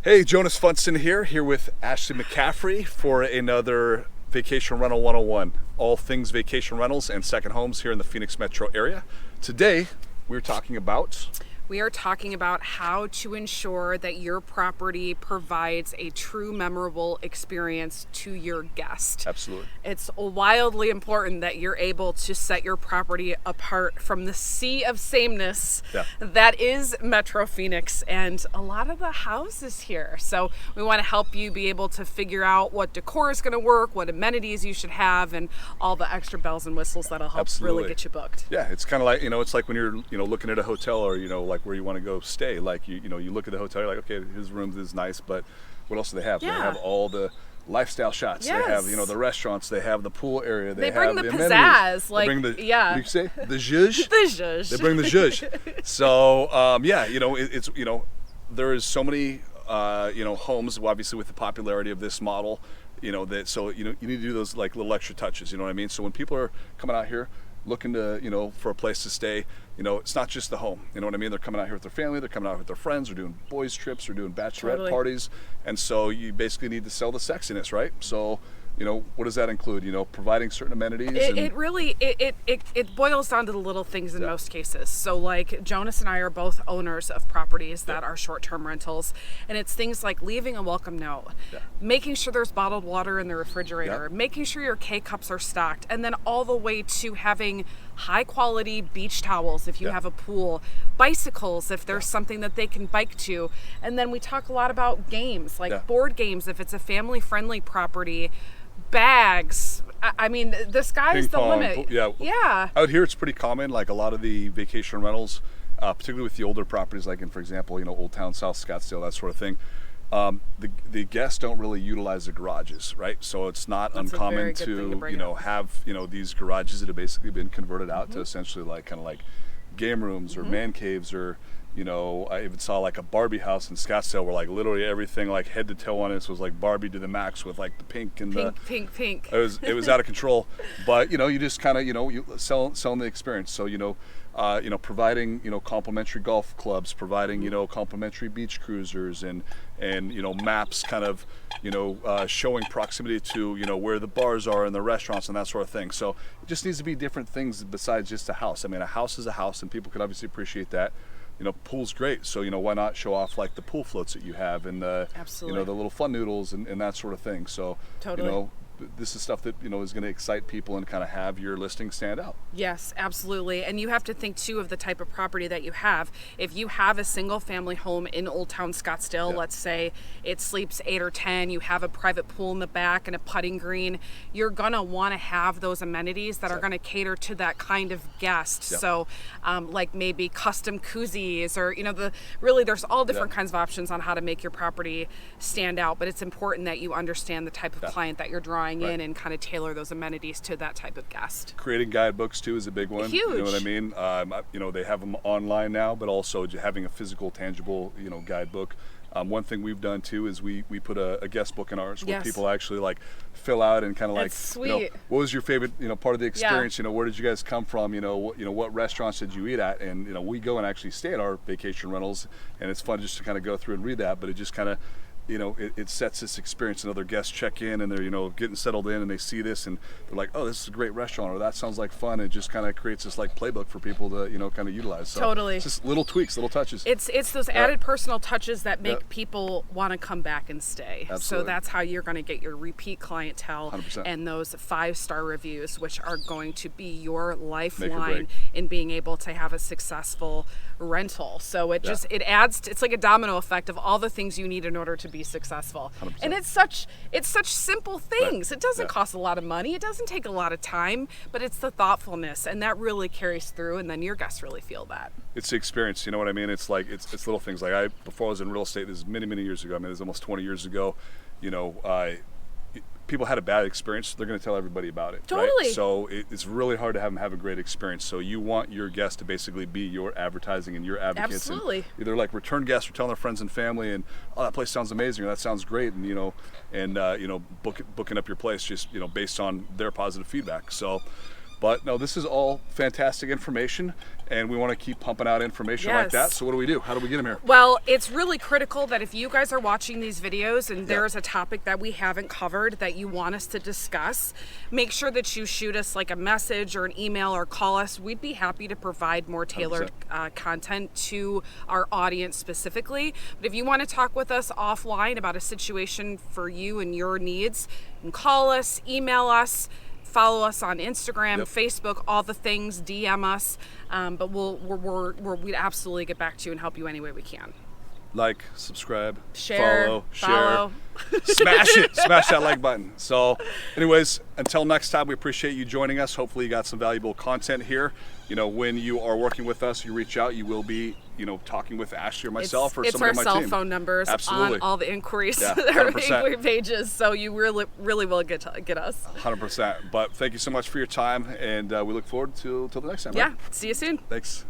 Hey, Jonas Funston here with Ashley McCaffrey for another Vacation Rental 101. All things vacation rentals and second homes here in the Phoenix metro area. Today, we're talking about We are talking about how to ensure that your property provides a true memorable experience to your guest. absolutely. It's wildly important that you're able to set your property apart from the sea of sameness that is Metro Phoenix and a lot of the houses here. So we want to help you be able to figure out what decor is going to work, what amenities you should have, and all the extra bells and whistles that'll help Absolutely. really get you booked. Yeah, it's kind of like, it's like when you're, looking at a hotel or, like where you want to go stay. Like, you look at the hotel, you're like, okay, his room is nice, but what else do they have? Yeah. They have all the lifestyle shots. Yes. They have, the restaurants. They have the pool area. They have bring the amenities. pizzazz, They bring the, what do you say? The zhuzh? The zhuzh. They bring the zhuzh. So, it's, there is so many, homes, obviously with the popularity of this model, you need to do those like little extra touches, you know what I mean? So when people are coming out here looking to, for a place to stay, it's not just the home, you know what I mean? They're coming out here with their family, they're coming out with their friends, they're doing boys trips, they're doing bachelorette parties. And so you basically need to sell the sexiness, right? So, what does that include? Providing certain amenities. It really boils down to the little things in most cases. So like Jonas and I are both owners of properties that are short-term rentals, and it's things like leaving a welcome note, making sure there's bottled water in the refrigerator, making sure your K-cups are stocked, and then all the way to having high quality beach towels if you have a pool, bicycles if there's something that they can bike to, and then we talk a lot about games like board games if it's a family friendly property, bags. I mean, the sky's the limit. Yeah. Out here, it's pretty common. Like a lot of the vacation rentals, particularly with the older properties, like in, for example, Old Town, South Scottsdale, that sort of thing. The guests don't really utilize the garages, right? So it's not uncommon to have these garages that have basically been converted out to essentially kind of like game rooms or man caves or. I even saw like a Barbie house in Scottsdale where like literally everything like head to toe on it was like Barbie to the max with like the pink and pink. It was out of control, but you just kind of you selling the experience. So providing complimentary golf clubs, providing complimentary beach cruisers and maps, kind of showing proximity to where the bars are and the restaurants and that sort of thing. So it just needs to be different things besides just a house. I mean, a house is a house, and people could obviously appreciate that. Pool's great, so why not show off like the pool floats that you have and the the little fun noodles and that sort of thing. So this is stuff that is going to excite people and kind of have your listing stand out. Yes, absolutely. And you have to think too of the type of property that you have. If you have a single family home in Old Town Scottsdale, let's say it sleeps 8 or 10, you have a private pool in the back and a putting green, you're going to want to have those amenities that are going to cater to that kind of guest. So like maybe custom koozies or really there's all different kinds of options on how to make your property stand out, but it's important that you understand the type of client that you're drawing in and kind of tailor those amenities to that type of guest. Creating guidebooks too is a big one. Huge. You know what I mean? They have them online now, but also having a physical, tangible, guidebook. One thing we've done too is we put a guest book in ours where people actually like fill out and kind of like, sweet. What was your favorite, part of the experience? Where did you guys come from? What restaurants did you eat at? And we go and actually stay at our vacation rentals, and it's fun just to kind of go through and read that. But it just kind of it sets this experience, and other guests check in and they're getting settled in and they see this and they're like, oh, this is a great restaurant, or that sounds like fun. It just kind of creates this like playbook for people to kind of utilize. So totally. It's just little tweaks, little touches. It's those added personal touches that make people want to come back and stay. Absolutely. So that's how you're going to get your repeat clientele 100%. And those 5-star reviews, which are going to be your lifeline in being able to have a successful rental. So it adds, it's like a domino effect of all the things you need in order to be successful. 100%. And it's such simple things. It doesn't cost a lot of money. It doesn't take a lot of time, but it's the thoughtfulness, and that really carries through, and then your guests really feel that. It's the experience, you know what I mean? It's like it's little things. Like before I was in real estate, this is many years ago. I mean, it was almost 20 years ago. People had a bad experience, they're going to tell everybody about it. Totally. Right? So it's really hard to have them have a great experience. So you want your guests to basically be your advertising and your advocates. Absolutely. And either like return guests or telling their friends and family, and oh, that place sounds amazing, or that sounds great, and booking up your place just based on their positive feedback. So. But no, this is all fantastic information, and we want to keep pumping out information like that. So what do? How do we get them here? Well, it's really critical that if you guys are watching these videos and there's a topic that we haven't covered that you want us to discuss, make sure that you shoot us like a message or an email or call us. We'd be happy to provide more tailored content to our audience specifically. But if you want to talk with us offline about a situation for you and your needs, you can call us, email us, follow us on Instagram, Facebook, all the things, DM us. But we'd absolutely get back to you and help you any way we can. Like, subscribe, follow. share, smash it, smash that like button. So anyways, until next time, we appreciate you joining us. Hopefully you got some valuable content here. You know, when you are working with us, you reach out, you will be, you know, talking with Ashley or myself or somebody on my team. It's our cell phone numbers on all the inquiries, our inquiry pages, so you really will get us. 100%. But thank you so much for your time, and we look forward to the next time. Yeah, right? see you soon. Thanks.